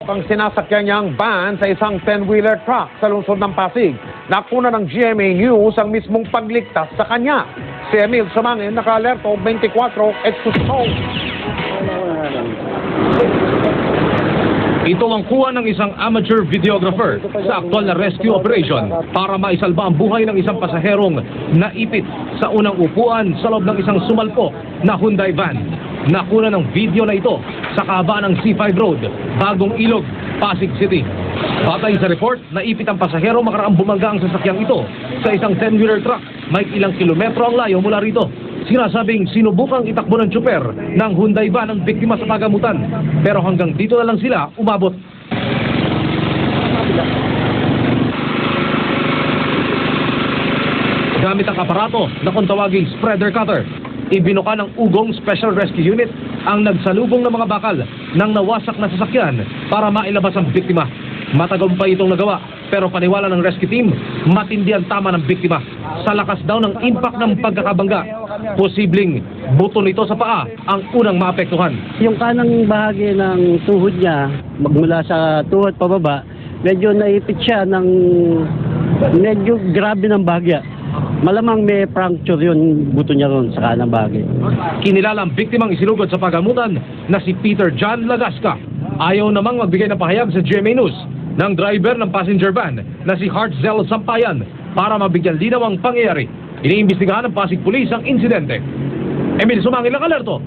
Ang sinasakyan niyang van sa isang 10-wheeler truck sa lungsod ng Pasig. Nakuna ng GMA News ang mismong pagligtas sa kanya. Si Emil Sumangin, naka-alerto 24 Excuso. Ito ang kuha ng isang amateur videographer sa aktual na rescue operation para maisalba ang buhay ng isang pasaherong naipit sa unang upuan sa loob ng isang sumalpok na Hyundai van. Nakuna ng video na ito sa kahabaan ng C5 Road, Bagong Ilog, Pasig City. Batay sa report, naipit ang pasahero makaraang bumangga ang sasakyang ito sa isang 10-wheeler truck. May ilang kilometro ang layo mula rito. Sinasabing sinubukang itakbo ng tsuper ng Hyundai van ang biktima sa pagamutan. Pero hanggang dito na lang sila umabot. Gamit ang aparato na kung tawaging spreader cutter, ibinuka ng Ugong Special Rescue Unit ang nagsalubong ng mga bakal ng nawasak na sasakyan para mailabas ang biktima. Matagumpay itong nagawa, pero paniwala ng rescue team, matindi ang tama ng biktima. Sa lakas daw ng impact ng pagkakabangga, posibleng buto nito sa paa ang unang maapektuhan. Yung kanang bahagi ng tuhod niya, magmula sa tuhod pababa, medyo naipit siya ng medyo grabe ng bahagya. Malamang may puncture yun, buto niya ron sa kanang bahagi. Kinilala ang biktimang isinugod sa pagamutan na si Peter John Lagasca. Ayaw namang magbigay ng pahayag sa GMA News ng driver ng passenger van na si Hartzell Sampayan para mabigyan linaw ang pangyayari. Iniimbestigahan ng Pasig Police ang insidente. Emil Sumangin, naka-alerto.